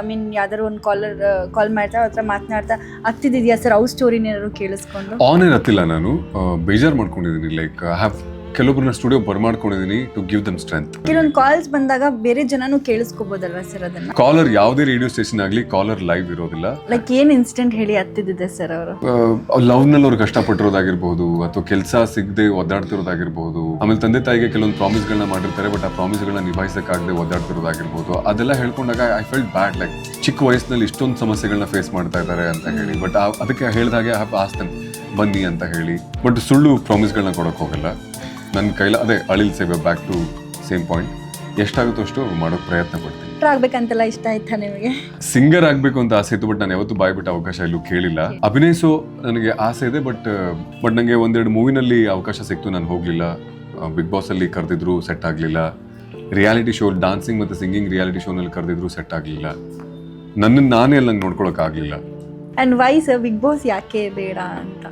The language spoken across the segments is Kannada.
ಐ ಮೀನ್ ಯಾವ್ದಾದ್ರು ಒಂದು ಕಾಲ್ ಮಾಡ್ತಾ ಅವ್ರ ಹತ್ರ ಮಾತನಾಡ್ತಾ ಆಗ್ತಿದ್ಯಾ ಸರ್ ಅವ್ರ ಸ್ಟೋರಿನ ಏನಾದ್ರು ಕೇಳಿಸ್ಕೊಂಡು ಆನ್ ಏನ್ ಹತ್ತಿಲ್ಲ ನಾನು ಬೇಜಾರು ಮಾಡ್ಕೊಂಡಿದ್ದೀನಿ ಲೈಕ್ ಐ ಹ್ಯಾವ್ ಕೆಲವೊಬ್ಬರನ್ನ ಸ್ಟುಡಿಯೋ ಬರ್ಮಾಡ್ಕೊಂಡಿದ್ದೀನಿ ಟು ಗಿವ್ ದಮ್ ಸ್ಟ್ರೆಂತ್. ಕೆಲವೊಂದು ಕಾಲ್ಸ್ ಬಂದಾಗ ಬೇರೆ ಜನನು ಕೇಳಿಸ್ಕೋಬಹುದಲ್ವಾ ಸರ್ ಅದನ್ನ? ಕಾಲರ್ ಯಾವುದೇ ರೇಡಿಯೋ ಸ್ಟೇಷನ್ ಆಗಲಿ ಕಾಲರ್ ಲೈವ್ ಇರೋದಿಲ್ಲ. ಲೈಕ್ ಏನ್ ಇನ್ಸಿಡೆಂಟ್ ಹೇಳಿ ಹತ್ತಿದ್ದೆ ಸರ್ ಅವರು? ಲವ್ ನಲ್ಲಿ ಅವ್ರು ಕಷ್ಟಪಟ್ಟಿರೋದಾಗಿರ್ಬಹುದು ಅಥವಾ ಕೆಲಸ ಸಿಗದೆ ಒದ್ದಾಡ್ತಿರೋದಾಗಿರ್ಬಹುದು, ಆಮೇಲೆ ತಂದೆ ತಾಯಿಗೆ ಕೆಲವೊಂದು ಪ್ರಾಮಿಸ್ ಗಳನ್ನ ಮಾಡಿರ್ತಾರೆ ಬಟ್ ಆ ಪ್ರಾಮಿಸ್ ಗಳನ್ನ ನಿಭಾಯಿಸಕ್ಕಾಗದೆ ಒದ್ದಾಡ್ತಿರೋದಾಗಿರ್ಬಹುದು. ಅದೆಲ್ಲ ಹೇಳ್ಕೊಂಡಾಗ ಐ ಫೆಲ್ಟ್ ಬ್ಯಾಡ್, ಲೈಕ್ ಚಿಕ್ಕ ವಯಸ್ಸಿನಲ್ಲಿ ಇಷ್ಟೊಂದು ಸಮಸ್ಯೆಗಳನ್ನ ಫೇಸ್ ಮಾಡ್ತಾ ಇದ್ದಾರೆ ಅಂತ ಹೇಳಿ. ಬಟ್ ಅದಕ್ಕೆ ಹೇಳಿದಾಗೆ ಐ ಹ್ಯಾವ್ ಆಸ್ಕ್ಡ್ ದೆಮ್ ಬನ್ನಿ ಅಂತ ಹೇಳಿ. ಬಟ್ ಸುಳ್ಳು ಪ್ರಾಮಿಸ್ ಗಳನ್ನ ಕೊಡಕ್ ಹೋಗಲ್ಲ. ನನ್ನ ಕೈಲ ಅದೇ ಅಳಿಲ್ ಸೇವೆ ಬ್ಯಾಕ್ ಟು ಸೇಮ್ ಪಾಯಿಂಟ್. ಎಷ್ಟಾಗುತ್ತೋ ಅಷ್ಟು ಮಾಡೋಕೆ ಪ್ರಯತ್ನ ಪಡ್ತೀನಿ. ಆಗ್ಬೇಕಂತೆಲ್ಲ ಇಷ್ಟ ಆಯ್ತಾ ನಿಮಗೆ? ಸಿಂಗರ್ ಆಗ್ಬೇಕು ಅಂತ ಆಸೆ ಇತ್ತು, ಬಟ್ ನಾನು ಯಾವತ್ತೂ ಬಾಯ್ಬಿಟ್ಟು ಅವಕಾಶ ಎಲ್ಲೂ ಕೇಳಿಲ್ಲ. ಅಭಿನಯಿಸೋ ನನಗೆ ಆಸೆ ಇದೆ, ಬಟ್ ನನಗೆ ಒಂದೆರಡು ಮೂವಿನಲ್ಲಿ ಅವಕಾಶ ಸಿಕ್ತು, ನಾನು ಹೋಗ್ಲಿಲ್ಲ. ಬಿಗ್ ಬಾಸ್ ಅಲ್ಲಿ ಕರೆದಿದ್ರು ಸೆಟ್ ಆಗ್ಲಿಲ್ಲ. ರಿಯಾಲಿಟಿ ಶೋ ಡಾನ್ಸಿಂಗ್ ಮತ್ತೆ ಸಿಂಗಿಂಗ್ ರಿಯಾಲಿಟಿ ಶೋನಲ್ಲಿ ಕರೆದಿದ್ರು ಸೆಟ್ ಆಗ್ಲಿಲ್ಲ. ನನ್ನನ್ನು ನಾನೇ ಅಲ್ಲಿ ನಂಗೆ ನೋಡ್ಕೊಳಕ್ ಆಗ್ಲಿಲ್ಲ. And why sir Bigg Boss ಯಾಕೆ ಬೇಡ ಅಂತ?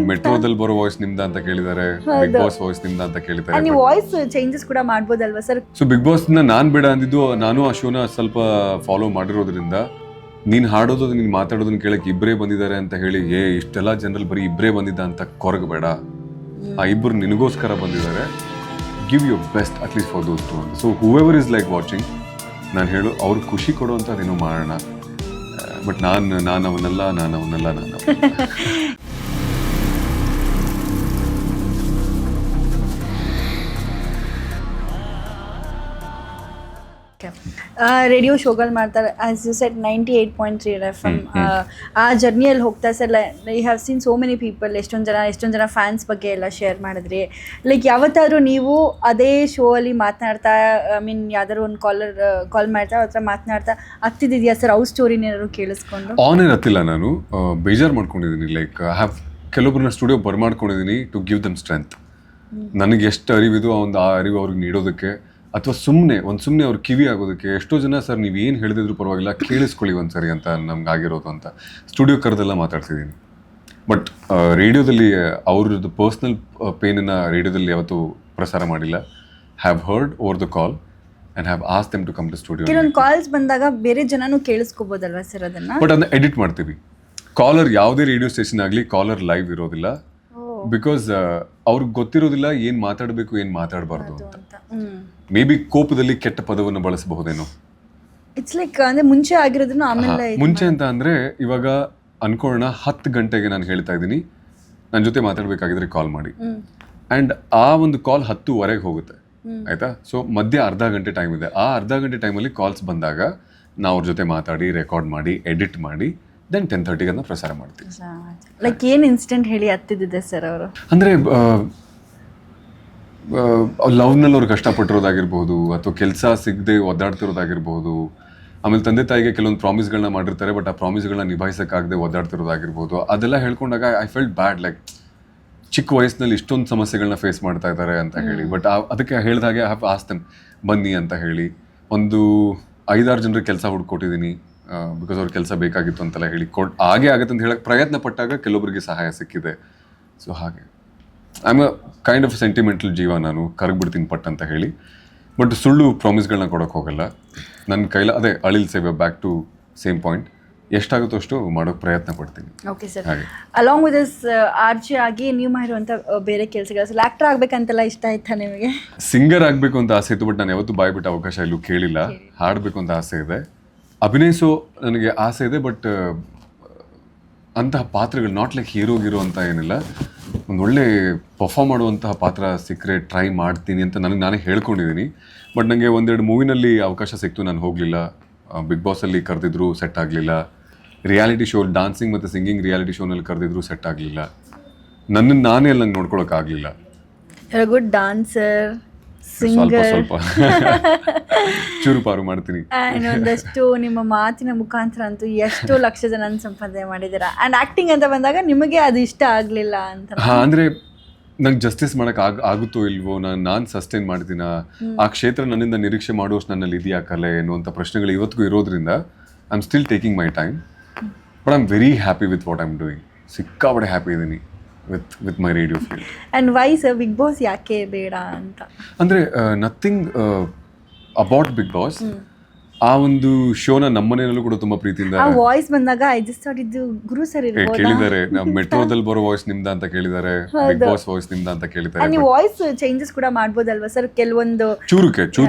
ಮೆಟ್ರೋದಲ್ಲಿ ಬರೋ ವಾಯ್ಸ್ ನಿಮ್ದ ಅಂತ ಕೇಳಿದ್ದಾರೆ, ಬಿಗ್ ಬಾಸ್ ವಾಯ್ಸ್ ನಿಮ್ದ ಅಂತ ಕೇಳಿದ್ದಾರೆ. ನೀವು ವಾಯ್ಸ್ ಚೇಂಜಸ್ ಕೂಡ ಮಾಡ್ಬೋದಲ್ವಾ ಸರ್? ಸೊ ಬಿಗ್ ಬಾಸ್ ನಾನ್ ಬೇಡ ಅಂದಿದ್ದು, ನಾನು ಆ ಶೋನ ಸ್ವಲ್ಪ ಫಾಲೋ ಮಾಡಿರೋದ್ರಿಂದ ನೀನ್ ಹಾಡೋದು ನೀನ್ ಮಾತಾಡೋದನ್ನ ಕೇಳಕ್ ಇಬ್ಬರೇ ಬಂದಿದ್ದಾರೆ ಅಂತ ಹೇಳಿ ಇಷ್ಟೆಲ್ಲ ಜನರಲ್ಲಿ ಬರೀ ಇಬ್ಬರೇ ಬಂದಿದ್ದ ಅಂತ ಕೊರಗಬೇಡ. ಆ ಇಬ್ಬರು ನಿನಗೋಸ್ಕರ ಬಂದಿದ್ದಾರೆ. Give your best at least for those to. So whoever is like watching, ನಾನು ಹೇಳು ಅವ್ರಿಗೆ ಖುಷಿ ಕೊಡುವಂಥದ್ದೇನೋ ಮಾಡೋಣ. ಬಟ್ ನಾನು ಅವನಲ್ಲ. ರೇಡಿಯೋ ಶೋಗಳು ಮಾಡ್ತಾರೆ, ಆಸ್ ಯು ಸೆಟ್ 98.3 FM. ಆ ಜರ್ನಿಯಲ್ಲಿ ಹೋಗ್ತಾ sir, you have seen so many people, ಎಷ್ಟೊಂದು ಜನ ಫ್ಯಾನ್ಸ್ ಬಗ್ಗೆ ಎಲ್ಲ ಶೇರ್ ಮಾಡಿದ್ರಿ. ಲೈಕ್ ಯಾವತ್ತಾದ್ರೂ ನೀವು ಅದೇ ಶೋ ಅಲ್ಲಿ ಮಾತನಾಡ್ತಾ, ಐ ಮೀನ್ ಯಾವ್ದಾದ್ರು ಒಂದು ಕಾಲ್ ಮಾಡ್ತಾ ಅವ್ರ ಹತ್ರ ಮಾತನಾಡ್ತಾ ಆಗ್ತಿದ್ಯಾ ಸರ್ ಅವ್ರ ಸ್ಟೋರಿನ ಏನಾದ್ರು ಕೇಳಿಸ್ಕೊಂಡು? ಆನ್ ಏನ್ ಹತ್ತಿಲ್ಲ ನಾನು, ಬೇಜಾರು ಮಾಡ್ಕೊಂಡಿದ್ದೀನಿ. ಲೈಕ್ ಐ ಹ್ಯಾವ್ ಕೆಲವೊಬ್ಬರನ್ನ ಸ್ಟುಡಿಯೋ ಬರ್ಮಾಡ್ಕೊಂಡಿದ್ದೀನಿ ಟು ಗಿವ್ ದಮ್ ಸ್ಟ್ರೆಂತ್. ನನಗೆ ಎಷ್ಟು ಅರಿವಿದು ಆ ಅರಿವು ಅವ್ರಿಗೆ ನೀಡೋದಕ್ಕೆ, ಅಥವಾ ಸುಮ್ಮನೆ ಅವ್ರ ಕಿವಿ ಆಗೋದಕ್ಕೆ. ಎಷ್ಟೋ ಜನ ಸರ್ ನೀವು ಏನು ಹೇಳಿದ್ರು ಪರವಾಗಿಲ್ಲ ಕೇಳಿಸ್ಕೊಳ್ಳಿ ಒಂದ್ಸರಿ ಅಂತ ನಮ್ಗೆ ಆಗಿರೋದು ಅಂತ ಸ್ಟುಡಿಯೋ ಕರೆದೆಲ್ಲ ಮಾತಾಡ್ತಿದ್ದೀನಿ. ಬಟ್ ರೇಡಿಯೋದಲ್ಲಿ ಅವ್ರದ್ದು ಪರ್ಸ್ನಲ್ ಪೇನನ್ನು ರೇಡಿಯೋದಲ್ಲಿ ಯಾವತ್ತೂ ಪ್ರಸಾರ ಮಾಡಿಲ್ಲ. Have heard over the call and have asked them to come to studio. ಕೆಲವೊಂದು ಕಾಲ್ಸ್ ಬಂದಾಗ ಬೇರೆ ಜನನು ಕೇಳಿಸ್ಕೋಬೋದಲ್ವಾ ಸರ್ ಅದನ್ನ? ಬಟ್ ಅದನ್ನ ಎಡಿಟ್ ಮಾಡ್ತೀವಿ. ಕಾಲರ್ ಯಾವುದೇ ರೇಡಿಯೋ ಸ್ಟೇಷನ್ ಆಗಲಿ ಕಾಲರ್ ಲೈವ್ ಇರೋದಿಲ್ಲ. ಬಿಕಾಸ್ ಅವ್ರಿಗೆ ಗೊತ್ತಿರೋದಿಲ್ಲ ಏನ್ ಮಾತಾಡಬೇಕು ಏನ್ ಮಾತಾಡಬಾರ್ದು ಅಂತ. ಮೇ ಬಿ ಕೋಪದಲ್ಲಿ ಕೆಟ್ಟ ಪದವನ್ನು ಬಳಸಬಹುದೇನೋ. ಇಟ್ಸ್ ಲೈಕ್ ಅಂದ್ರೆ ಮುಂಚೆ ಆಗಿರೋದನ್ನ ಆಮೇಲೆ ಮುಂಚೆ ಅಂತ ಅಂದ್ರೆ ಇವಾಗ ಅನ್ಕೊಳ್ಳೋಣ 10 ಗಂಟೆಗೆ ನಾನು ಹೇಳ್ತಾ ಇದ್ದೀನಿ ನನ್ನ ಜೊತೆ ಮಾತಾಡ್ಬೇಕಾಗಿದ್ರೆ ಕಾಲ್ ಮಾಡಿ, ಅಂಡ್ ಆ ಒಂದು ಕಾಲ್ 10:15 ಹೋಗುತ್ತೆ, ಆಯ್ತಾ? ಸೊ ಮಧ್ಯ ಅರ್ಧ ಗಂಟೆ ಟೈಮ್ ಇದೆ. ಆ ಅರ್ಧ ಗಂಟೆ ಟೈಮಲ್ಲಿ ಕಾಲ್ಸ್ ಬಂದಾಗ ನಾವು ಅವ್ರ ಜೊತೆ ಮಾತಾಡಿ ರೆಕಾರ್ಡ್ ಮಾಡಿ ಎಡಿಟ್ ಮಾಡಿ ದೆನ್ 10:30 ಅದನ್ನ ಪ್ರಸಾರ ಮಾಡ್ತೀವಿ. ಲೈಕ್ ಏನ್ ಇನ್ಸಿಡೆಂಟ್ ಹೇಳಿ ಹತ್ತಿದ್ದೆ ಸರ್ ಅವರು? ಅಂದ್ರೆ ಲವ್ನಲ್ಲಿ ಅವ್ರು ಕಷ್ಟಪಟ್ಟಿರೋದಾಗಿರ್ಬಹುದು ಅಥವಾ ಕೆಲಸ ಸಿಗದೆ ಒದ್ದಾಡ್ತಿರೋದಾಗಿರ್ಬಹುದು, ಆಮೇಲೆ ತಂದೆ ತಾಯಿಗೆ ಕೆಲವೊಂದು ಪ್ರಾಮಿಸ್ಗಳನ್ನ ಮಾಡಿರ್ತಾರೆ ಬಟ್ ಆ ಪ್ರಾಮಿಸ್ಗಳನ್ನ ನಿಭಾಯಿಸಕ್ಕಾಗದೆ ಒದ್ದಾಡ್ತಿರೋದಾಗಿರ್ಬಹುದು. ಅದೆಲ್ಲ ಹೇಳ್ಕೊಂಡಾಗ ಐ ಫೆಲ್ಟ್ ಬ್ಯಾಡ್, ಲೈಕ್ ಚಿಕ್ಕ ವಯಸ್ಸಿನಲ್ಲಿ ಇಷ್ಟೊಂದು ಸಮಸ್ಯೆಗಳನ್ನ ಫೇಸ್ ಮಾಡ್ತಾ ಇದ್ದಾರೆ ಅಂತ ಹೇಳಿ. ಬಟ್ ಅದಕ್ಕೆ ಹೇಳಿದಾಗೆ ಐ ಹ್ಯಾವ್ ಆಸ್ಕ್ಡ್ ದೆಮ್ ಬನ್ನಿ ಅಂತ ಹೇಳಿ. ಒಂದು 5-6 ಜನರಿಗೆ ಕೆಲಸ ಹುಡ್ಕೊಟ್ಟಿದ್ದೀನಿ ಬಿಕಾಸ್ ಅವ್ರ ಕೆಲಸ ಬೇಕಾಗಿತ್ತು ಅಂತೆಲ್ಲ ಹೇಳಿ ಹಾಗೆ ಆಗುತ್ತೆ ಅಂತ ಹೇಳಕ್ ಪ್ರಯತ್ನ ಪಟ್ಟಾಗ ಕೆಲವೊಬ್ಬರಿಗೆ ಸಹಾಯ ಸಿಕ್ಕಿದೆ. ಸೊ ಹಾಗೆ I am a kind of sentimental ಜೀವ, ನಾನು ಕರಗ್ಬಿಡ್ತೀನಿ ಪಟ್ ಅಂತ ಹೇಳಿ. ಬಟ್ ಸುಳ್ಳು ಪ್ರಾಮಿಸ್ಗಳನ್ನ ಕೊಡೋಕೆ ಹೋಗಲ್ಲ. ನನ್ನ ಕೈಲ ಅದೇ ಅಳಿಲ್ ಸೇವೆ ಬ್ಯಾಕ್ ಟು ಸೇಮ್ ಪಾಯಿಂಟ್. ಎಷ್ಟಾಗುತ್ತೋ ಅಷ್ಟು ಮಾಡೋಕೆ ಪ್ರಯತ್ನ ಪಡ್ತೀನಿ. Okay sir, along with this RJ ಆಗಿ ನೀವು ಮಾಡಿರುವಂಥ ಬೇರೆ ಕೆಲಸಗಳು, ಆಕ್ಟರ್ ಆಗ್ಬೇಕಂತೆಲ್ಲ ಇಷ್ಟ ಆಯ್ತಾ ನಿಮಗೆ? ಸಿಂಗರ್ ಆಗಬೇಕು ಅಂತ ಆಸೆ ಇತ್ತು, ಬಟ್ ನಾನು ಯಾವತ್ತೂ ಬಾಯ್ಬಿಟ್ಟು ಅವಕಾಶ ಎಲ್ಲೂ ಕೇಳಿಲ್ಲ. ಹಾಡಬೇಕು ಅಂತ ಆಸೆ ಇದೆ, ಅಭಿನಯಿಸೋ ನನಗೆ ಆಸೆ ಇದೆ. ಬಟ್ ಅಂತಹ ಪಾತ್ರಗಳು ನಾಟ್ ಲೈಕ್ ಹೀರೋ ಅಂತ ಏನಿಲ್ಲ, ಒಂದು ಒಳ್ಳೆ ಪರ್ಫಾರ್ಮ್ ಮಾಡುವಂತಹ ಪಾತ್ರ ಸಿಕ್ಕರೆ ಟ್ರೈ ಮಾಡ್ತೀನಿ ಅಂತ ನನಗೆ ನಾನೇ ಹೇಳ್ಕೊಂಡಿದ್ದೀನಿ. ಬಟ್ ನನಗೆ ಒಂದೆರಡು ಮೂವಿನಲ್ಲಿ ಅವಕಾಶ ಸಿಕ್ತು, ನಾನು ಹೋಗಲಿಲ್ಲ. ಬಿಗ್ ಬಾಸಲ್ಲಿ ಕರೆದಿದ್ರು ಸೆಟ್ ಆಗಲಿಲ್ಲ. ರಿಯಾಲಿಟಿ ಶೋ ಡಾನ್ಸಿಂಗ್ ಮತ್ತು ಸಿಂಗಿಂಗ್ ರಿಯಾಲಿಟಿ ಶೋನಲ್ಲಿ ಕರೆದಿದ್ರು ಸೆಟ್ ಆಗಲಿಲ್ಲ. ನನ್ನನ್ನು ನಾನೇ ಅಲ್ಲಿ ನಂಗೆ ನೋಡ್ಕೊಳಕ್ಕೆ ಆಗಲಿಲ್ಲ. ಗುಡ್ ಡಾನ್ಸರ್, ಸ್ವಲ್ಪ ಚೂರುಪಾರು ಮಾಡ್ತೀನಿ. ಒಂದಷ್ಟು ನಿಮ್ಮ ಮಾತಿನ ಮುಖಾಂತರ ಅಂತೂ ಎಷ್ಟೋ ಲಕ್ಷ ಜನ ಸಂಪಾದನೆ ಮಾಡಿದ್ದೀರಾ. ಅಂಡ್ ಆಕ್ಟಿಂಗ್ ಅಂತ ಬಂದಾಗ ನಿಮಗೆ ಅದು ಇಷ್ಟ ಆಗಲಿಲ್ಲ ಅಂತ? ಅಂದ್ರೆ ನಂಗೆ ಜಸ್ಟಿಸ್ ಮಾಡಕ್ ಆಗುತ್ತೋ ಇಲ್ವೋ, ನಾನು ಸಸ್ಟೈನ್ ಮಾಡ್ತೀನ, ಆ ಕ್ಷೇತ್ರ ನನ್ನಿಂದ ನಿರೀಕ್ಷೆ ಮಾಡುವಷ್ಟು ನನ್ನಲ್ಲಿ ಇದೆಯಾ ಕಲೆ ಎನ್ನುವಂಥ ಪ್ರಶ್ನೆಗಳು ಇವತ್ತಿಗೂ ಇರೋದ್ರಿಂದ I am still taking my time. But I am very happy with what I am doing. ಸಿಕ್ಕಾಪಟ್ಟೆ ಹ್ಯಾಪಿ ಇದ್ದೀನಿ with my radio field. And why sir Big Boss ಯಾಕೆ ಬೇಡ ಅಂತ? ಅಂದ್ರೆ nothing about Big Boss. ಆ ಒಂದು ಶೋನ ನಮ್ಮನೆಯಲ್ಲೂ ಕೂಡ ತುಂಬಾ ಪ್ರೀತಿಯಿಂದ ಆ ವಾಯ್ಸ್ ಬಂದಾಗ ಐ ಜಸ್ಟ್ ಥಾಟ್ ಇದು ಗುರು ಸರ್ ಇರ್ಬೋದಾ ಕೇಳಿದ್ದಾರೆ. ಮೆಟ್ರೋದಲ್ಲಿ ಬರೋ ವಾಯ್ಸ್ ನಿಮ್ದ ಅಂತ ಕೇಳಿದ್ದಾರೆ, ಬಿಗ್ ಬಾಸ್ ವಾಯ್ಸ್ ನಿಮ್ದ ಅಂತ ಕೇಳಿದ್ದಾರೆ. ನೀವು ವಾಯ್ಸ್ ಚೇಂಜಸ್ ಕೂಡ ಮಾಡ್ಬೋದಲ್ವಾ ಸರ್ ಕೆಲವೊಂದು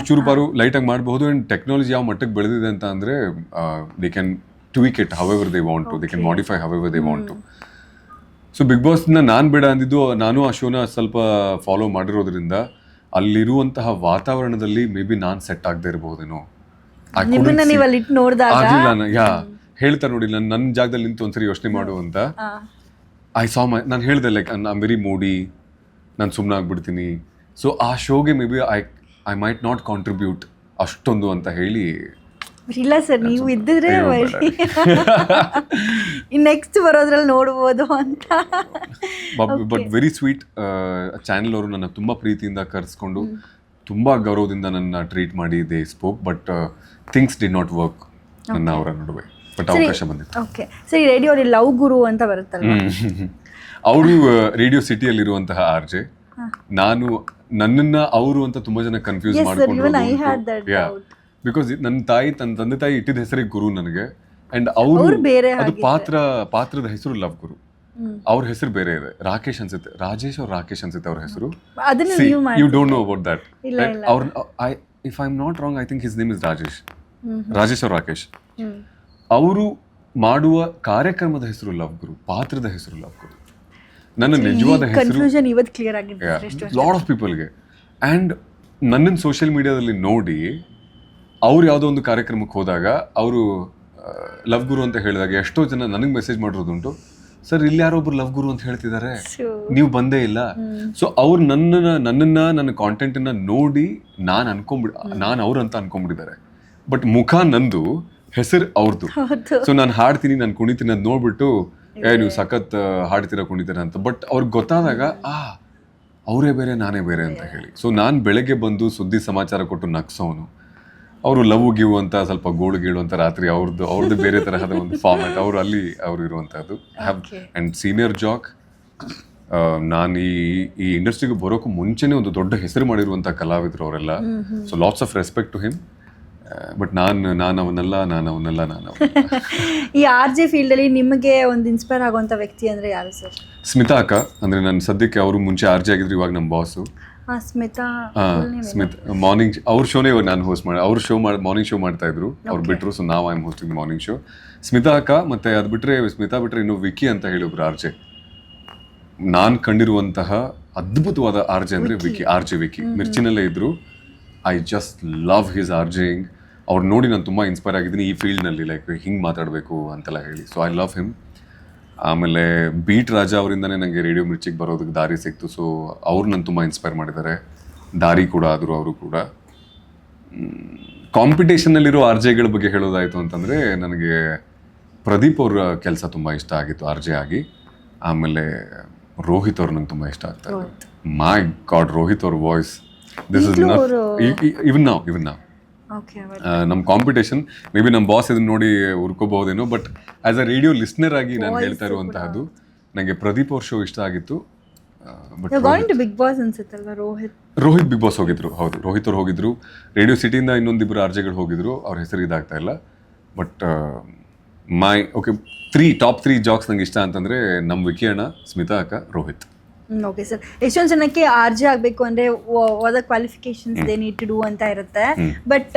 ಚೂರು ಬಾರು ಲೈಟ್ ಆಗಿ ಮಾಡಬಹುದು. ಅಂಡ್ ಟೆಕ್ನಾಲಜಿ ಯಾವ ಮಟ್ಟಕ್ಕೆ ಬೆಳೆದಿದೆ ಅಂತ ಅಂದ್ರೆ they can tweak it however they want to, they can modify however they want to. So big ಬಾಸ್ನ ನಾನು ಬೇಡ ಅಂದಿದ್ದು, ನಾನು ಆ ಶೋನ ಸ್ವಲ್ಪ ಫಾಲೋ ಮಾಡಿರೋದ್ರಿಂದ ಅಲ್ಲಿರುವಂತಹ ವಾತಾವರಣದಲ್ಲಿ ಮೇ ಬಿ ನಾನು ಸೆಟ್ ಆಗದೆ ಇರಬಹುದೇನೋ. ನಿಮ್ಮನ್ನ ನೀವು ಅಲ್ಲಿ ಇಟ್ಟು ನೋಡಿದಾಗ ಹೇಳ್ತಾರೆ ನೋಡಿ, ನನ್ನ ಜಾಗದಲ್ಲಿ ನಿಂತು ಒಂದ್ಸರಿ ಯೋಚನೆ ಮಾಡು ಅಂತ. ನಾನು ಹೇಳ್ದೆ ಲೈಕ್ ಐ ವೆರಿ ಮೂಡಿ, ನಾನು ಸುಮ್ಮನೆ ಆಗ್ಬಿಡ್ತೀನಿ. ಸೊ ಆ ಶೋಗೆ maybe I might not contribute ಅಷ್ಟೊಂದು ಅಂತ ಹೇಳಿ. ಇಲ್ಲ ಸರ್, ನೀವು ಇದ್ದಿದ್ರೆ ನೆಕ್ಸ್ಟ್ ಬರೋದ್ರಲ್ಲಿ ನೋಡ್ಬೋದು ಅಂತ. ಬಟ್ ವೆರಿ ಸ್ವೀಟ್ ಚಾನೆಲ್ ಅವರು ನನ್ನ ತುಂಬಾ ಪ್ರೀತಿಯಿಂದ ಕರೆಸ್ಕೊಂಡು ತುಂಬಾ ಗೌರವದಿಂದ ನನ್ನ ಟ್ರೀಟ್ ಮಾಡಿ they spoke. But things did not work ನನ್ನ ಅವರ ನಡುವೆ. ಬಟ್ ಅವಕಾಶ ಬಂದಿತ್ತು. ಓಕೆ ಸರಿ, ರೇಡಿಯೋಲಿ ಲವ್ ಗುರು ಅಂತ ಬರುತ್ತಲ್ಲ, ಅವರು ರೇಡಿಯೋ ಸಿಟಿಯಲ್ಲಿರುವಂತಹ ಆರ್ಜೆ. ನಾನು ನನ್ನನ್ನ ಅವರು ಅಂತ ತುಂಬಾ ಜನ ಕನ್ಫ್ಯೂಸ್ ಮಾಡ್ಕೊಂಡು, ಬಿಕಾಸ್ ನನ್ನ ತಂದೆ ತಾಯಿ ಇಟ್ಟಿದ ಹೆಸರಿಗೆ ಗುರು ನನಗೆ. ಅಂಡ್ ಅವರು ಅದು ಪಾತ್ರದ ಹೆಸರು ಲವ್ ಗುರು. ಅವ್ರ ಹೆಸರು ಬೇರೆ ಇದೆ, ರಾಕೇಶ್ ಅನ್ಸುತ್ತೆ, ರಾಜೇಶ್ ಅವ್ರ ರಾಕೇಶ್ ಅನ್ಸುತ್ತೆ ಅವ್ರ ಹೆಸರು. You don't know about that. ಅವ್ರ if I am not wrong, I think his name is Rajesh ಅವ್ರ ರಾಕೇಶ್. ಅವರು ಮಾಡುವ ಕಾರ್ಯಕ್ರಮದ ಹೆಸರು ಲವ್ ಗುರು, ಪಾತ್ರದ ಹೆಸರು ಲವ್ ಗುರು. ನನ್ನ ನಿಜವಾದ ಹೆಸರು ಲಾಟ್ ಆಫ್ ಪೀಪಲ್ಗೆ. ಅಂಡ್ ನನ್ನನ್ನು ಸೋಷಿಯಲ್ ಮೀಡಿಯಾದಲ್ಲಿ ನೋಡಿ ಅವ್ರು ಯಾವುದೋ ಒಂದು ಕಾರ್ಯಕ್ರಮಕ್ಕೆ ಹೋದಾಗ ಅವರು ಲವ್ ಗುರು ಅಂತ ಹೇಳಿದಾಗ ಎಷ್ಟೋ ಜನ ನನಗೆ ಮೆಸೇಜ್ ಮಾಡಿರೋದುಂಟು, ಸರ್ ಇಲ್ಲಿ ಯಾರೊಬ್ರು ಲವ್ ಗುರು ಅಂತ ಹೇಳ್ತಿದ್ದಾರೆ, ನೀವು ಬಂದೇ ಇಲ್ಲ. ಸೊ ಅವ್ರು ನನ್ನ ಕಾಂಟೆಂಟ್ ಅನ್ನ ನೋಡಿ ನಾನು ಅವ್ರಂತ ಅನ್ಕೊಂಡ್ಬಿಟ್ಟಿದ್ದಾರೆ. ಬಟ್ ಮುಖ ನಂದು, ಹೆಸರು ಅವ್ರದ್ದು. ಸೊ ನಾನು ಹಾಡ್ತೀನಿ, ನಾನು ಕುಣಿತೀನಿ ಅಂತ ನೋಡ್ಬಿಟ್ಟು ನೀವು ಸಖತ್ ಹಾಡ್ತೀರಾ ಕುಣಿತೀರಾ ಅಂತ. ಬಟ್ ಅವ್ರಿಗೆ ಗೊತ್ತಾದಾಗ ಅವರೇ ಬೇರೆ ನಾನೇ ಬೇರೆ ಅಂತ ಹೇಳಿ. ಸೊ ನಾನು ಬೆಳಗ್ಗೆ ಬಂದು ಸುದ್ದಿ ಸಮಾಚಾರ ಕೊಟ್ಟು ನಗ್ಸೋನು, ಅವರು ಲವ್ ಗಿವ್ ಅಂತ ಸ್ವಲ್ಪ ಗೋಳು ಗೀಳು ಅಂತ ರಾತ್ರಿ ಅವ್ರದ್ದು ಬೇರೆ ತರಹದ ಒಂದು ಫಾರ್ಮ್ಯಾಟ್. ಅವ್ರು ಇರುವಂತಹದ್ದು. ಅಂಡ್ ಸೀನಿಯರ್ ಜಾಕ್, ನಾನು ಈ ಇಂಡಸ್ಟ್ರಿಗೆ ಬರೋಕ್ಕೂ ಮುಂಚೆನೆ ಒಂದು ದೊಡ್ಡ ಹೆಸರು ಮಾಡಿರುವಂಥ ಕಲಾವಿದರು ಅವರೆಲ್ಲ. So lots of respect to him. But ನಾನು ಅವನಲ್ಲ. ಈ ಆರ್ ಜೆ ಫೀಲ್ಡ್ ಅಲ್ಲಿ ನಿಮಗೆ ಒಂದು ಇನ್ಸ್ಪೈರ್ ಆಗುವಂತ ವ್ಯಕ್ತಿ ಅಂದ್ರೆ ಯಾರು ಸರ್? ಸ್ಮಿತಾ ಅಕ್ಕ. ಅಂದ್ರೆ ನಾನು ಸದ್ಯಕ್ಕೆ ಅವರು ಮುಂಚೆ ಆರ್ ಜೆ ಆಗಿದ್ರು, ಇವಾಗ ನಮ್ಮ ಬಾಸು. ಸ್ಮಿತಾ ಮಾರ್ನಿಂಗ್ ಅವ್ರ ಶೋನೇ ಇವಾಗ ನಾನು ಹೋಸ್ಟ್ ಮಾಡಿ, ಅವ್ರ ಶೋ ಮಾರ್ನಿಂಗ್ ಶೋ ಮಾಡ್ತಾ ಇದ್ರು, ಅವ್ರು ಬಿಟ್ರು. ಸೊ ನಾವು I am hosting morning show. Smita ಅಕ್ಕ, ಮತ್ತೆ ಅದು ಬಿಟ್ರೆ ಸ್ಮಿತಾ ಬಿಟ್ರೆ ಇನ್ನು ವಿಕಿ ಅಂತ ಹೇಳಿ ಒಬ್ರು ಆರ್ ಜೆ. ನಾನು ಕಂಡಿರುವಂತಹ ಅದ್ಭುತವಾದ ಆರ್ ಜೆ ಅಂದ್ರೆ ಆರ್ ಜೆ ವಿಕಿ. ಮಿರ್ಚಿನಲ್ಲೇ ಇದ್ರು. I just love his RJing. ಅವ್ರು ನೋಡಿ ನಾನು ತುಂಬ ಇನ್ಸ್ಪೈರ್ ಆಗಿದ್ದೀನಿ ಈ ಫೀಲ್ಡ್ನಲ್ಲಿ, ಲೈಕ್ ಹಿಂಗೆ ಮಾತಾಡಬೇಕು ಅಂತೆಲ್ಲ ಹೇಳಿ. So I love him. ಆಮೇಲೆ ಬೀಟ್ ರಾಜಾ ಅವರಿಂದನೇ ನನಗೆ ರೇಡಿಯೋ ಮಿರ್ಚಿಗೆ ಬರೋದಕ್ಕೆ ದಾರಿ ಸಿಕ್ತು. ಸೊ ಅವ್ರು ನಾನು ತುಂಬ ಇನ್ಸ್ಪೈರ್ ಮಾಡಿದ್ದಾರೆ, ದಾರಿ ಕೂಡ ಆದರು ಅವರು ಕೂಡ. ಕಾಂಪಿಟೇಷನ್ನಲ್ಲಿರೋ ಆರ್ ಜೆಗಳ ಬಗ್ಗೆ ಹೇಳೋದಾಯಿತು ಅಂತಂದರೆ ನನಗೆ ಪ್ರದೀಪ್ ಅವ್ರ ಕೆಲಸ ತುಂಬ ಇಷ್ಟ ಆಗಿತ್ತು ಆರ್ ಜೆ ಆಗಿ. ಆಮೇಲೆ ರೋಹಿತ್ ಅವ್ರು ನಂಗೆ ತುಂಬ ಇಷ್ಟ ಆಗ್ತಾರೆ. ಮೈ ಗಾಡ್, ರೋಹಿತ್ ಅವ್ರ ವಾಯ್ಸ್, ದಿಸ್ ಇಸ್ ಇವನ್ ನಾವ್ ನಮ್ಮ ಕಾಂಪಿಟೇಷನ್. ಮೇ ಬಿ ನಮ್ಮ ಬಾಸ್ ಇದನ್ನ ನೋಡಿ ಹುರ್ಕೋಬಹುದೇನೋ, but as a radio listener ಆಗಿ ನಾನು ಹೇಳ್ತಾ ಇರುವಂತಹದ್ದು, ನನಗೆ ಪ್ರದೀಪ್ ಅವ್ರ ಶೋ ಇಷ್ಟ ಆಗಿತ್ತು. ರೋಹಿತ್ ಬಿಗ್ ಬಾಸ್ ಹೋಗಿದ್ರು. ಹೌದು, ರೋಹಿತ್ ಅವ್ರು ಹೋಗಿದ್ರು. ರೇಡಿಯೋ ಸಿಟಿಯಿಂದ ಇನ್ನೊಂದಿಬ್ರು ಆರ್ಜೆಗಳು ಹೋಗಿದ್ರು, ಅವ್ರ ಹೆಸರು ಇದಾಗ್ತಾ ಇಲ್ಲ. ಬಟ್ ಟಾಪ್ 3 ಜಾಕ್ಸ್ ನಂಗೆ ಇಷ್ಟ ಅಂತಂದ್ರೆ ನಮ್ಮ ವಿಕಿ ಅಣ್ಣ, ಸ್ಮಿತಾ ಅಕ್ಕ, ರೋಹಿತ್. Okay sir. ಎಷ್ಟೊಂದು ಜನಕ್ಕೆ ಆರ್ ಜೆ ಆಗಬೇಕು ಅಂದರೆ what the qualifications they need to do ಅಂತ ಇರುತ್ತೆ. ಬಟ್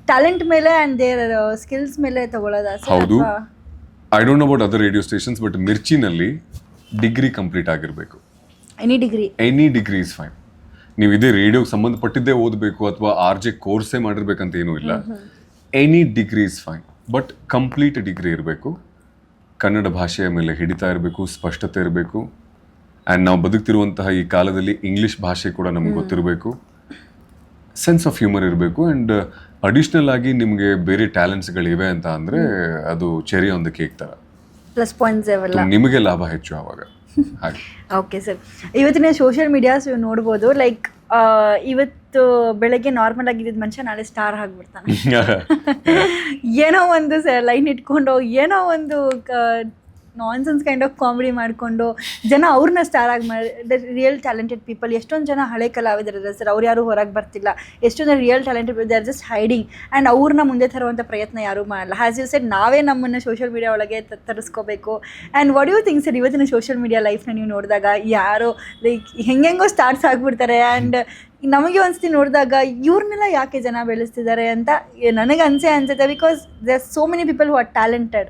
ಟ್ಯಾಲೆಂಟ್ ಮೇಲೆ ಆ್ಯಂಡ್ ದೇರ್ ಸ್ಕಿಲ್ಸ್ ಮೇಲೆ ತಗೊಳ್ಳೋದಾ ಸರ್? ಹೌದು. I don't know about other radio stations, but ಮಿರ್ಚಿನಲ್ಲಿ ಡಿಗ್ರಿ ಕಂಪ್ಲೀಟ್ ಆಗಿರಬೇಕು. Any degree is fine. ನೀವು ಇದೇ ರೇಡಿಯೋಗೆ ಸಂಬಂಧಪಟ್ಟಿದ್ದೇ ಓದಬೇಕು ಅಥವಾ ಆರ್ ಜೆ ಕೋರ್ಸೇ ಮಾಡಿರ್ಬೇಕಂತ ಏನೂ ಇಲ್ಲ. Any degree is fine, but complete degree ಇರಬೇಕು. ಕನ್ನಡ ಭಾಷೆಯ ಮೇಲೆ ಹಿಡಿತಾ ಇರಬೇಕು, ಸ್ಪಷ್ಟತೆ ಇರಬೇಕು. ಆ್ಯಂಡ್ ನಾವು ಬದುಕ್ತಿರುವಂತಹ ಈ ಕಾಲದಲ್ಲಿ ಇಂಗ್ಲೀಷ್ ಭಾಷೆ ಕೂಡ ನಮ್ಗೆ ಗೊತ್ತಿರಬೇಕು, ಸೆನ್ಸ್ ಆಫ್ ಹ್ಯೂಮರ್ ಇರಬೇಕು. ಆ್ಯಂಡ್ ಅಡಿಷ್ನಲ್ ಆಗಿ ನಿಮಗೆ ಬೇರೆ ಟ್ಯಾಲೆಂಟ್ಸ್ಗಳಿವೆ ಅಂತ ಅಂದರೆ ಅದು ಚೆರಿ ಆನ್ ದ ಕೇಕ್ ಥರ, ಪ್ಲಸ್ ಪಾಯಿಂಟ್ಸ್ ನಿಮಗೆ ಲಾಭ ಹೆಚ್ಚು ಆವಾಗ. ಹಾಗೆ. Okay sir. ಇವತ್ತಿನ ಸೋಷಿಯಲ್ ಮೀಡಿಯಾಸ್ ನೋಡ್ಬೋದು, ಲೈಕ್ ಇವತ್ತು ಬೆಳಗ್ಗೆ ನಾರ್ಮಲ್ ಆಗಿದ್ದ ಮನುಷ್ಯ ನಾಳೆ ಸ್ಟಾರ್ ಆಗಿಬಿಡ್ತಾನೆ. ಏನೋ ಒಂದು ಲೈನ್ ಇಟ್ಕೊಂಡು ಏನೋ ಒಂದು ನಾನ್ಸೆನ್ಸ್ ಕೈಂಡ್ ಆಫ್ ಕಾಮಿಡಿ ಮಾಡಿಕೊಂಡು ಜನ ಅವ್ರನ್ನ ಸ್ಟಾರ್ ಆಗಿ ಮಾಡಿ ರಿಯಲ್ ಟ್ಯಾಲೆಂಟೆಡ್ ಪೀಪಲ್. ಎಷ್ಟೊಂದು ಜನ ಹಳೆ ಕಲಾವಿದರಿದ್ದಾರೆ ಸರ್, ಅವ್ರು ಯಾರು ಹೊರಗೆ ಬರ್ತಿಲ್ಲ. ಎಷ್ಟೊಂದು ಜನ real talented they are just hiding and ಅವ್ರನ್ನ ಮುಂದೆ ತರುವಂಥ ಪ್ರಯತ್ನ ಯಾರೂ ಮಾಡಲ್ಲ. ಹ್ಯಾಸ್ ಯು ಸೆಡ್ ನಾವೇ ನಮ್ಮನ್ನು ಸೋಷಿಯಲ್ ಮೀಡಿಯಾ ಒಳಗೆ ತರಿಸ್ಕೋಬೇಕು. And what you think sir, ಇವತ್ತಿನ ಸೋಷಿಯಲ್ ಮೀಡಿಯಾ ಲೈಫ್ನ ನೀವು ನೋಡಿದಾಗ ಯಾರೋ ಲೈಕ್ ಹೆಂಗೆಂಗೋ ಸ್ಟಾರ್ಟ್ಸ್ ಆಗಿಬಿಡ್ತಾರೆ ಆ್ಯಂಡ್ ನಮಗೆ ಒಂದ್ಸತಿ ನೋಡಿದಾಗ ಇವ್ರನ್ನೆಲ್ಲ ಯಾಕೆ ಜನ ಬೆಳೆಸ್ತಿದ್ದಾರೆ ಅಂತ ನನಗೆ ಅನ್ಸುತ್ತೆ. Because they are so many people who are talented,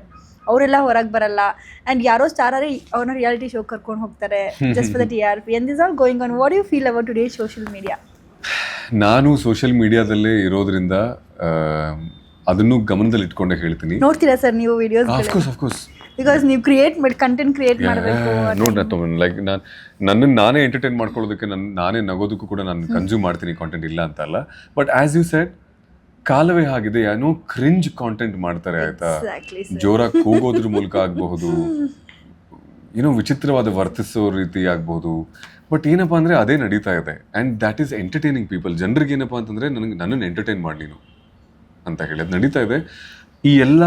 ಅವರೆಲ್ಲ ಹೊರಗೆ ಬರಲ್ಲ ಆ್ಯಂಡ್ ಯಾರೋ ಸ್ಟಾರ್ ಆಗಿ ಅವ್ರನ್ನ ರಿಯಾಲಿಟಿ ಶೋ ಕರ್ಕೊಂಡು ಹೋಗ್ತಾರೆ just for the TRP and this all going on. What you feel about today social media? ನಾನು ಸೋಷಿಯಲ್ ಮೀಡಿಯಾದಲ್ಲೇ ಇರೋದ್ರಿಂದ ಅದನ್ನು ಗಮನದಲ್ಲಿ ಇಟ್ಕೊಂಡೆ ಹೇಳ್ತೀನಿ. ನೋಡ್ತೀರಾ ಸರ್ ನೀವು ವಿಡಿಯೋಸ್? ಆಫ್ಕೋರ್ಸ್ ಬಿಕಾಸ್ ನೀವು ಕಂಟೆಂಟ್ ಕ್ರಿಯೇಟ್ ಮಾಡಬೇಕು. ನೋಡಿ ಲೈಕ್ ನನ್ನನ್ನು ನಾನೇ ಎಂಟರ್ಟೈನ್ ಮಾಡ್ಕೊಳ್ಳೋದಕ್ಕೆ ನಾನೇ ನಗೋದಕ್ಕೂ ಕೂಡ ನಾನು ಕನ್ಸ್ಯೂಮ್ ಮಾಡ್ತೀನಿ ಕಾಂಟೆಂಟ್, ಇಲ್ಲ ಅಂತ ಅಲ್ಲ. ಬಟ್ ಆಸ್ ಯು ಸೆಡ್, ಕಾಲವೇ ಆಗಿದೆ, ಏನೋ ಕ್ರಿಂಜ್ ಕಾಂಟೆಂಟ್ ಮಾಡ್ತಾರೆ ಆಯ್ತಾ. ಜೋರಾಗಿ ಕೂಗೋದ್ರ ಮೂಲಕ ಆಗಬಹುದು, ಏನೋ ವಿಚಿತ್ರವಾದ ವರ್ತಿಸೋ ರೀತಿ ಆಗ್ಬಹುದು. ಬಟ್ ಏನಪ್ಪಾ ಅಂದರೆ ಅದೇ ನಡೀತಾ ಇದೆ and that is entertaining people. ಜನರಿಗೆ ಏನಪ್ಪಾ ಅಂತಂದರೆ ನನ್ನನ್ನು ಎಂಟರ್ಟೈನ್ ಮಾಡಿ ನೀನು ಅಂತ ಹೇಳಿ ಅದು ನಡೀತಾ ಇದೆ. ಈ ಎಲ್ಲ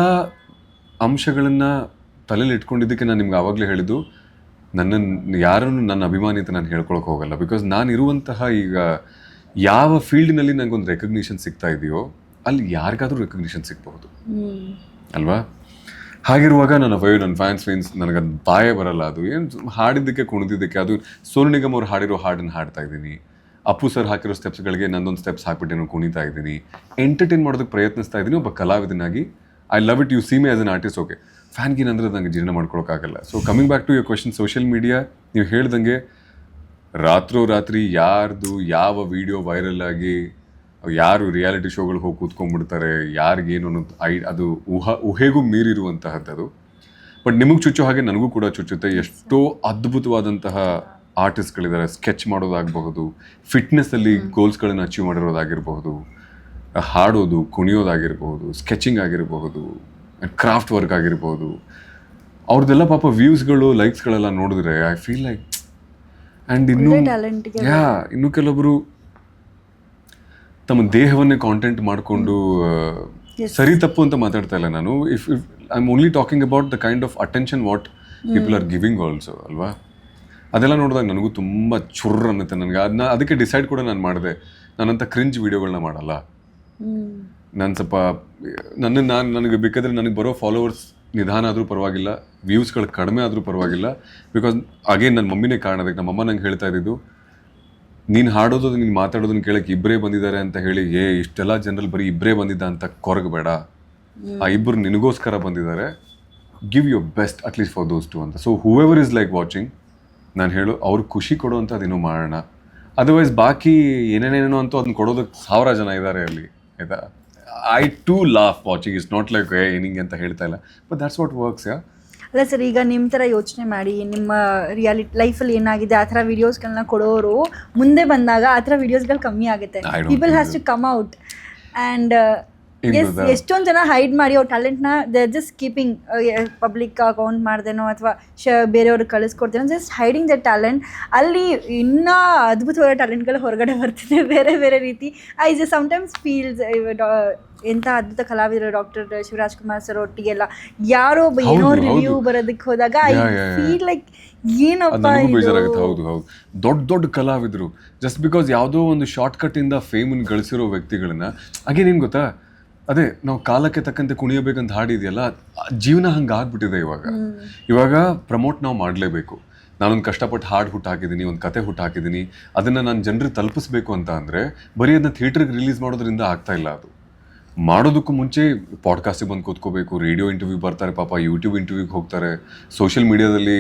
ಅಂಶಗಳನ್ನು ತಲೆಯಲ್ಲಿ ಇಟ್ಕೊಂಡಿದ್ದಕ್ಕೆ ನಾನು ನಿಮ್ಗೆ ಆವಾಗಲೇ ಹೇಳಿದ್ದು, ಯಾರನ್ನು ನನ್ನ ಅಭಿಮಾನಿ ಅಂತ ನಾನು ಹೇಳ್ಕೊಳಕ್ಕೆ ಹೋಗಲ್ಲ. ಬಿಕಾಸ್ ನಾನು ಇರುವಂತಹ ಈಗ ಯಾವ ಫೀಲ್ಡ್ನಲ್ಲಿ ನನಗೊಂದು ರೆಕಗ್ನಿಷನ್ ಸಿಗ್ತಾ ಇದೆಯೋ ಅಲ್ಲಿ ಯಾರಿಗಾದ್ರೂ ರೆಕಗ್ನಿಷನ್ ಸಿಗ್ಬಹುದು ಅಲ್ವಾ. ಹಾಗಿರುವಾಗ ನನ್ನ ಫ್ಯಾನ್ಸ್ ನನಗೆ ಅದು ಬಾಯೇ ಬರಲ್ಲ. ಅದು ಏನು ಹಾಡಿದ್ದಕ್ಕೆ ಕುಣಿದಿದ್ದಕ್ಕೆ, ಅದು ಸೋನು ನಿಗಮ್ ಅವ್ರು ಹಾಡಿರೋ ಹಾಡನ್ನು ಹಾಡ್ತಾ ಇದ್ದೀನಿ, ಅಪ್ಪು ಸರ್ ಹಾಕಿರೋ ಸ್ಟೆಪ್ಸ್ಗಳಿಗೆ ನಂದೊಂದು ಸ್ಟೆಪ್ಸ್ ಹಾಕ್ಬಿಟ್ಟು ನಾನು ಕುಣಿತಾ ಇದ್ದೀನಿ, ಎಂಟರ್ಟೈನ್ ಮಾಡೋದಕ್ಕೆ ಪ್ರಯತ್ನಿಸ್ತಾ ಇದ್ದೀನಿ ಒಬ್ಬ ಕಲಾವಿದನಾಗಿ. I love it. You see me as an artist. Okay, ಫ್ಯಾನ್ಗಿನ್ ಅಂದರೆ ನನಗೆ ಜೀರ್ಣ ಮಾಡ್ಕೊಳಕ್ಕಾಗಲ್ಲ. So coming back to your question, social media ನೀವು ಹೇಳ್ದಂಗೆ ರಾತ್ರಿ ಯಾರ್ದು ಯಾವ ವಿಡಿಯೋ ವೈರಲ್ ಆಗಿ ಯಾರು ರಿಯಾಲಿಟಿ ಶೋಗಳಿಗೆ ಹೋಗಿ ಕೂತ್ಕೊಂಡ್ಬಿಡ್ತಾರೆ, ಯಾರಿಗೇನು ಅನ್ನೋದು ಅದು ಊಹೆಗೂ ಮೀರಿರುವಂತಹದ್ದು. ಬಟ್ ನಿಮಗೆ ಚುಚ್ಚೋ ಹಾಗೆ ನನಗೂ ಕೂಡ ಚುಚ್ಚುತ್ತೆ. ಎಷ್ಟೋ ಅದ್ಭುತವಾದಂತಹ ಆರ್ಟಿಸ್ಟ್ಗಳಿದ್ದಾರೆ. ಸ್ಕೆಚ್ ಮಾಡೋದಾಗಬಹುದು, ಫಿಟ್ನೆಸ್ಸಲ್ಲಿ ಗೋಲ್ಸ್ಗಳನ್ನು ಅಚೀವ್ ಮಾಡಿರೋದಾಗಿರಬಹುದು, ಹಾಡೋದು, ಕುಣಿಯೋದಾಗಿರ್ಬಹುದು, ಸ್ಕೆಚಿಂಗ್ ಆಗಿರಬಹುದು, ಕ್ರಾಫ್ಟ್ ವರ್ಕ್ ಆಗಿರ್ಬೋದು. ಅವ್ರದ್ದೆಲ್ಲ ಪಾಪ ವ್ಯೂಸ್ಗಳು, ಲೈಕ್ಸ್ಗಳೆಲ್ಲ ನೋಡಿದ್ರೆ ಐ ಫೀಲ್ ಲೈಕ್ ಆ್ಯಂಡ್ ಇನ್ನು ಕೆಲವೊಬ್ರು ತಮ್ಮ ದೇಹವನ್ನೇ ಕಾಂಟೆಂಟ್ ಮಾಡಿಕೊಂಡು ಸರಿ ತಪ್ಪು ಅಂತ ಮಾತಾಡ್ತಾ ಇಲ್ಲ ನಾನು. If I am only talking about the kind of attention what people are giving also ಅಲ್ವಾ. ಅದೆಲ್ಲ ನೋಡಿದಾಗ ನನಗೂ ತುಂಬ ಚುರ್ರ್ ಅನ್ನತ್ತೆ ನನಗೆ. ಅದಕ್ಕೆ ಡಿಸೈಡ್ ಕೂಡ ನಾನು ಮಾಡಿದೆ, ನಾನಂತ ಕ್ರಿಂಜ್ ವಿಡಿಯೋಗಳನ್ನ ಮಾಡಲ್ಲ. ನಾನು ಸ್ವಲ್ಪ ನನಗೆ ಬೇಕಾದರೆ ನನಗೆ ಬರೋ ಫಾಲೋವರ್ಸ್ ನಿಧಾನ ಆದರೂ ಪರವಾಗಿಲ್ಲ, ವ್ಯೂಸ್ಗಳು ಕಡಿಮೆ ಆದರೂ ಪರವಾಗಿಲ್ಲ. ಬಿಕಾಸ್ ಅಗೇನ್ ನನ್ನ ಮಮ್ಮಿನೇ ಕಾರಣ. ಅದಕ್ಕೆ ನಮ್ಮಮ್ಮ ನಂಗೆ ಹೇಳ್ತಾ ಇದ್ದಿದ್ದು, ನೀನು ಹಾಡೋದು ನೀನು ಮಾತಾಡೋದನ್ನ ಕೇಳಕ್ಕೆ ಇಬ್ಬರೇ ಬಂದಿದ್ದಾರೆ ಅಂತ ಹೇಳಿ ಇಷ್ಟೆಲ್ಲ ಜನರಲ್ಲಿ ಬರೀ ಇಬ್ಬರೇ ಬಂದಿದ್ದ ಅಂತ ಕೊರಗಬೇಡ. ಆ ಇಬ್ಬರು ನಿನಗೋಸ್ಕರ ಬಂದಿದ್ದಾರೆ, give your best at least for those two ಅಂತ. So whoever is like watching, ನಾನು ಹೇಳು ಅವ್ರಿಗೆ ಖುಷಿ ಕೊಡುವಂಥದ್ದೇನೋ ಮಾಡೋಣ. ಅದರ್ವೈಸ್ ಬಾಕಿ ಏನೇನೇನೋ ಅಂತೂ ಅದನ್ನ ಕೊಡೋದಕ್ಕೆ 1000 ಜನ ಇದ್ದಾರೆ ಅಲ್ಲಿ ಆಯಿತಾ. I too laugh watching. It's not like anything ಅಂತ ಹೇಳ್ತಾ ಇಲ್ಲ, ಬಟ್ ದ್ಯಾಟ್ಸ್ ವಾಟ್ ವರ್ಕ್ಸ್. ಅಲ್ಲ ಸರ್, ಈಗ ನಿಮ್ಮ ಥರ ಯೋಚನೆ ಮಾಡಿ, ನಿಮ್ಮ ರಿಯಾಲಿಟಿ ಲೈಫಲ್ಲಿ ಏನಾಗಿದೆ ಆ ಥರ ವೀಡಿಯೋಸ್ಗಳನ್ನ ಕೊಡೋರು ಮುಂದೆ ಬಂದಾಗ ಆ ಥರ ವೀಡಿಯೋಸ್ಗಳು ಕಮ್ಮಿ ಆಗುತ್ತೆ. People has to come out and ಎಷ್ಟೊಂದು ಜನ ಹೈಡ್ ಮಾಡಿ ಅವ್ರ ಟ್ಯಾಲೆಂಟ್ನ they are just keeping public account ಮಾಡ್ದೇನೋ ಅಥವಾ ಬೇರೆಯವ್ರಿಗೆ ಕಳಿಸ್ಕೊಡ್ತೇನೋ, ಜಸ್ಟ್ ಹೈಡಿಂಗ್ ದ ಟ್ಯಾಲೆಂಟ್. ಅಲ್ಲಿ ಇನ್ನೂ ಅದ್ಭುತವಾದ ಟ್ಯಾಲೆಂಟ್ಗಳು ಹೊರಗಡೆ ಬರ್ತಿದೆ ಬೇರೆ ಬೇರೆ ರೀತಿ. ಐ ಜಸ್ಟ್ ಸಮ್ಟೈಮ್ಸ್ ಫೀಲ್ಸ್ ಎಂಥ ಅದ್ಭುತ ಕಲಾವಿದರು ಡಾಕ್ಟರ್ ಶಿವರಾಜ್ ಕುಮಾರ್ ಸರ್ ಒಟ್ಟಿಗೆಲ್ಲ ಯಾರೋ ಏನೋ ರಿವ್ಯೂ ಬರೋದಕ್ಕೆ ಹೋದಾಗ ಐ ಫೀಲ್ ಲೈಕ್ ಏನಪ್ಪ ಬೇಜಾರಾಗುತ್ತೆ. ಹೌದು ದೊಡ್ಡ ಕಲಾವಿದರು ಜಸ್ಟ್ ಬಿಕಾಸ್ ಯಾವುದೋ ಒಂದು ಶಾರ್ಟ್ ಕಟ್ ಇಂದ ಫೇಮನ್ನು ಗಳಿಸಿರೋ ವ್ಯಕ್ತಿಗಳನ್ನ ಹಾಗೆ ನಿನ್ ಗೊತ್ತಾ, ಅದೇ ನಾವು ಕಾಲಕ್ಕೆ ತಕ್ಕಂತೆ ಕುಣಿಯಬೇಕಂತ ಹಾಡಿದೆಯಲ್ಲ, ಜೀವನ ಹಂಗೆ ಆಗ್ಬಿಟ್ಟಿದೆ. ಇವಾಗ ಪ್ರಮೋಟ್ ನಾವು ಮಾಡಲೇಬೇಕು. ನಾನೊಂದು ಕಷ್ಟಪಟ್ಟು ಹಾಡು ಹುಟ್ಟು ಹಾಕಿದ್ದೀನಿ, ಒಂದು ಕತೆ ಹುಟ್ಟು ಹಾಕಿದ್ದೀನಿ, ಅದನ್ನು ನಾನು ಜನರಿಗೆ ತಲುಪಿಸ್ಬೇಕು ಅಂತ ಅಂದರೆ ಬರೀ ಅದನ್ನ ಥಿಯೇಟ್ರಿಗೆ ರಿಲೀಸ್ ಮಾಡೋದ್ರಿಂದ ಆಗ್ತಾ ಇಲ್ಲ. ಅದು ಮಾಡೋದಕ್ಕೂ ಮುಂಚೆ ಪಾಡ್ಕಾಸ್ಟಿಗೆ ಬಂದು ಕೂತ್ಕೋಬೇಕು, ರೇಡಿಯೋ ಇಂಟರ್ವ್ಯೂ ಬರ್ತಾರೆ, ಪಾಪ ಯೂಟ್ಯೂಬ್ ಇಂಟರ್ವ್ಯೂಗೆ ಹೋಗ್ತಾರೆ, ಸೋಷಿಯಲ್ ಮೀಡಿಯಾದಲ್ಲಿ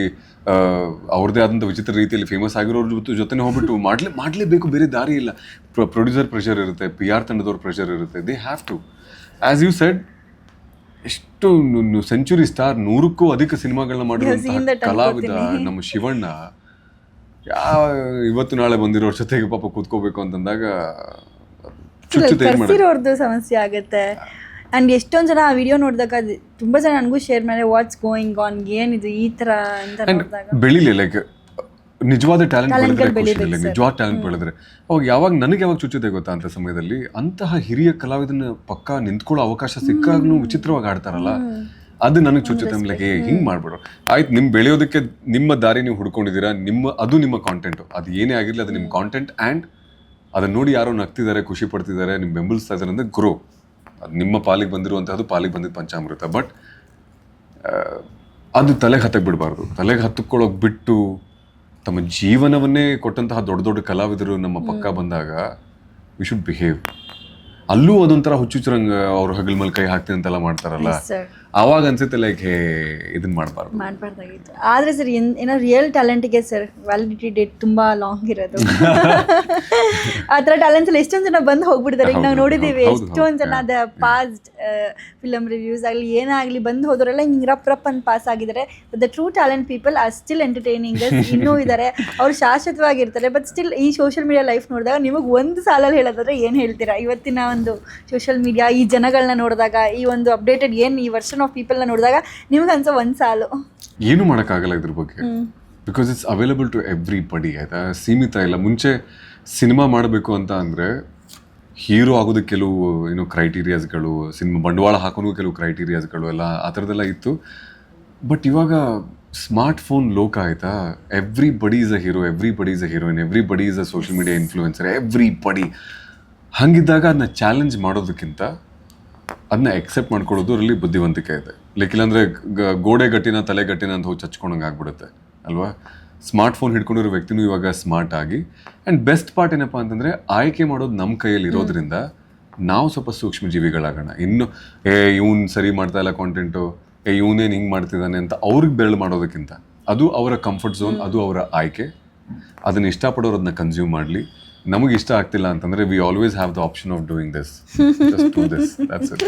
ಅವ್ರದ್ದೇ ಆದಂಥ ವಿಚಿತ್ರ ರೀತಿಯಲ್ಲಿ ಫೇಮಸ್ ಆಗಿರೋರ ಜೊತೆ ಹೋಗ್ಬಿಟ್ಟು ಮಾಡಲೇಬೇಕು, ಬೇರೆ ದಾರಿ ಇಲ್ಲ. ಪ್ರೊಡ್ಯೂಸರ್ ಪ್ರೆಷರ್ ಇರುತ್ತೆ, PR ತಂಡದವ್ರ ಪ್ರೆಷರ್ ಇರುತ್ತೆ. They have to. As you said, ಎಷ್ಟು ಸೆಂಚುರಿ ಸ್ಟಾರ್, 100ಕ್ಕೂ ಅಧಿಕ ಸಿನಿಮಾಗಳನ್ನ ಮಾಡಿರುವಂತಹ ಕಲಾವಿದ ನಮ್ಮ ಶಿವಣ್ಣ ಇವತ್ತು ನಾಳೆ ಬಂದಿರೋರ ಜೊತೆಗೆ ಪಾಪ ಕೂತ್ಕೋಬೇಕು ಅಂತಂದಾಗ ಕರ್ಸಿರೋರ್ದು ಸಮಸ್ಯೆ ಆಗುತ್ತೆ. ಆ್ಯಂಡ್ ಎಷ್ಟೊಂದು ಜನ ಆ ವಿಡಿಯೋ ನೋಡಿದಾಗ ತುಂಬ ಜನ ನನಗೂ ಶೇರ್ ಮಾಡಿ ವಾಟ್ಸ್ ಗೋಯಿಂಗ್ ಆನ್, ಏನಿದು ಈ ಥರ ಅಂತ ನೋಡಿದಾಗ ಬೆಳಿಲಿ. ಲೈಕ್ ನಿಜವಾದ ಟ್ಯಾಲೆಂಟ್ ಬೆಳೆದ್ರೆ, ನಿಜವಾದ ಟ್ಯಾಲೆಂಟ್ ಬೆಳೆದ್ರೆ ಅವಾಗ ಯಾವಾಗ ಚುಚ್ಚುತ್ತೆ ಗೊತ್ತಾ, ಅಂತ ಸಮಯದಲ್ಲಿ ಅಂತಹ ಹಿರಿಯ ಕಲಾವಿದನ ಪಕ್ಕ ನಿಂತ್ಕೊಳ್ಳೋ ಅವಕಾಶ ಸಿಕ್ಕಾಗ್ಲೂ ವಿಚಿತ್ರವಾಗಿ ಆಡ್ತಾರಲ್ಲ, ಅದು ನನಗೆ ಚುಚ್ಚುತ್ತೆ. ಲೈಕ್ ಹಿಂಗೆ ಮಾಡ್ಬಿಡ್ರು. ಆಯ್ತು, ನಿಮ್ ಬೆಳೆಯೋದಕ್ಕೆ ನಿಮ್ಮ ದಾರಿ ನೀವು ಹುಡ್ಕೊಂಡಿದ್ದೀರಾ, ನಿಮ್ಮ ಕಾಂಟೆಂಟ್, ಅದು ಏನೇ ಆಗಿರಲಿ ಅದು ನಿಮ್ಮ ಕಾಂಟೆಂಟ್. ಆ್ಯಂಡ್ ಅದನ್ನ ನೋಡಿ ಯಾರೋ ನಗ್ತಿದ್ದಾರೆ, ಖುಷಿ ಪಡ್ತಿದ್ದಾರೆ, ನಿಮ್ ಬೆಂಬಲಿಸ್ತಾ ಇದ್ದಾರೆ ಅಂದ್ರೆ ಗ್ರೋ. ಅದು ನಿಮ್ಮ ಪಾಲಿಗೆ ಬಂದಿರುವಂತಹದ್ದು, ಪಾಲಿಗೆ ಬಂದಿದ್ದ ಪಂಚಾಮೃತ. ಬಟ್ ಅದು ತಲೆಗೆ ಹತ್ತಕ್ಕೆ ಬಿಡಬಾರ್ದು. ತಲೆಗೆ ಹತ್ತಕ್ಕೊಳ್ಳೋಕೆ ಬಿಟ್ಟು ತಮ್ಮ ಜೀವನವನ್ನೇ ಕೊಟ್ಟಂತಹ ದೊಡ್ಡ ದೊಡ್ಡ ಕಲಾವಿದರು ನಮ್ಮ ಪಕ್ಕ ಬಂದಾಗ ವಿ ಶುಡ್ ಬಿಹೇವ್. ಅಲ್ಲೂ ಅದೊಂಥರ ಹುಚ್ಚುಚ್ಚರಂಗ ಅವ್ರು ಹಗಲ್ ಮೇಲೆ ಕೈ ಹಾಕ್ತೀನಿ ಅಂತೆಲ್ಲ ಮಾಡ್ತಾರಲ್ಲ, ಆವಾಗ ಅನ್ಸುತ್ತೆ ಲೈಕ್ ಹೇ ಇದನ್ನ ಮಾಡಬಾರ್ದಾಗಿತ್ತು. ಆದರೆ ಸರ್ ಏನೋ ರಿಯಲ್ ಟ್ಯಾಲೆಂಟಿಗೆ ಸರ್ ವ್ಯಾಲಿಡಿಟಿ ಡೇಟ್ ತುಂಬ ಲಾಂಗ್ ಇರೋದು. ಆ ಥರ ಟ್ಯಾಲೆಂಟ್ಸ್ ಎಲ್ಲ ಎಷ್ಟೊಂದು ಜನ ಬಂದು ಹೋಗ್ಬಿಡ್ತಾರೆ. ಈಗ ನಾವು ನೋಡಿದ್ದೀವಿ ಎಷ್ಟೊಂದು ಜನ ಅದ ಪಾಸ್ಟ್ ಫಿಲಮ್ ರಿವ್ಯೂಸ್ ಆಗಲಿ ಏನೇ ಆಗಲಿ ಬಂದು ಹೋದವರೆಲ್ಲ ಹಿಂಗೆ ರಪ್ ಅಂತ ಪಾಸ್ ಆಗಿದ್ದಾರೆ. But the true talent people are still entertaining, ಇನ್ನೂ ಇದ್ದಾರೆ, ಅವ್ರು ಶಾಶ್ವತವಾಗಿರ್ತಾರೆ. ಬಟ್ ಸ್ಟಿಲ್ ಈ ಸೋಷಿಯಲ್ ಮೀಡಿಯಾ ಲೈಫ್ ನೋಡಿದಾಗ ನಿಮಗೆ ಒಂದು ಸಾಲಲ್ಲಿ ಹೇಳೋದಾದ್ರೆ ಏನು ಹೇಳ್ತೀರಾ? ಇವತ್ತಿನ ಒಂದು ಸೋಷಿಯಲ್ ಮೀಡಿಯಾ ಈ ಜನಗಳನ್ನ ನೋಡಿದಾಗ, ಈ ಒಂದು ಅಪ್ಡೇಟೆಡ್ ಏನು ಈ ವರ್ಷನ್ ಆಫ್ ಪೀಪಲ್ನ ನೋಡಿದಾಗ ನಿಮ್ಗೆ ಅನ್ಸೋ ಒಂದು ಸಾಲು? ಏನು ಮಾಡೋಕ್ಕಾಗಲ್ಲ ಇದ್ರ ಬಗ್ಗೆ, because it's available to everybody. ಆಯ್ತಾ, ಸೀಮಿತ ಇಲ್ಲ. ಮುಂಚೆ ಸಿನಿಮಾ ಮಾಡಬೇಕು ಅಂತ ಅಂದರೆ ಹೀರೋ ಆಗೋದಕ್ಕೆ ಕೆಲವು ಏನೋ ಕ್ರೈಟೀರಿಯಾಸ್ಗಳು, ಸಿನಿಮಾ ಬಂಡವಾಳ ಹಾಕೋನು ಕೆಲವು ಕ್ರೈಟೀರಿಯಾಸ್ಗಳು ಎಲ್ಲ ಆ ಥರದ್ದೆಲ್ಲ ಇತ್ತು. ಬಟ್ ಇವಾಗ ಸ್ಮಾರ್ಟ್ ಫೋನ್ ಲೋಕ ಆಯ್ತಾ, ಎವ್ರಿ ಬಡಿ ಈಸ್ ಅ ಹೀರೋ, ಎವ್ರಿ ಬಡಿ ಈಸ್ ಅ ಹೀರೋಯಿನ್, ಎವ್ರಿ ಬಡಿ is a social media influencer, every ಬಡಿ. ಹಂಗಿದ್ದಾಗ ಅದನ್ನ ಚಾಲೆಂಜ್ ಮಾಡೋದಕ್ಕಿಂತ ಅದನ್ನ ಎಕ್ಸೆಪ್ಟ್ ಮಾಡ್ಕೊಳ್ಳೋದು ಅದರಲ್ಲಿ ಬುದ್ಧಿವಂತಿಕೆ ಇದೆ. ಲೈಕ್ ಇಲ್ಲಾಂದರೆ ಗೋಡೆ ಗಟ್ಟಿನ ತಲೆ ಗಟ್ಟಿನ ಅಂತ ಹೋಗಿ ಚಚ್ಕೊಂಡಂಗೆ ಆಗ್ಬಿಡುತ್ತೆ ಅಲ್ವಾ. ಸ್ಮಾರ್ಟ್ ಫೋನ್ ಹಿಡ್ಕೊಂಡಿರೋ ವ್ಯಕ್ತಿನೂ ಇವಾಗ ಸ್ಮಾರ್ಟ್ ಆಗಿ. ಆ್ಯಂಡ್ ಬೆಸ್ಟ್ ಪಾರ್ಟ್ ಏನಪ್ಪ ಅಂತಂದರೆ ಆಯ್ಕೆ ಮಾಡೋದು ನಮ್ಮ ಕೈಯಲ್ಲಿ ಇರೋದ್ರಿಂದ ನಾವು ಸ್ವಲ್ಪ ಸೂಕ್ಷ್ಮ ಜೀವಿಗಳಾಗೋಣ. ಇನ್ನು ಇವ್ನು ಸರಿ ಮಾಡ್ತಾ ಇಲ್ಲ ಕಾಂಟೆಂಟು, ಇವನೇನು ಹಿಂಗೆ ಮಾಡ್ತಿದ್ದಾನೆ ಅಂತ ಅವ್ರಿಗೆ ಬೆರಳು ಮಾಡೋದಕ್ಕಿಂತ ಅದು ಅವರ ಕಂಫರ್ಟ್ ಝೋನ್, ಅದು ಅವರ ಆಯ್ಕೆ. ಅದನ್ನು ಇಷ್ಟಪಡೋರು ಅದನ್ನ ಕನ್ಸ್ಯೂಮ್ ಮಾಡಲಿ. ನಮಗೆ ಇಷ್ಟ ಆಗ್ತಿಲ್ಲ ಅಂತಂದರೆ we always have the option of doing this, just do this, that's it.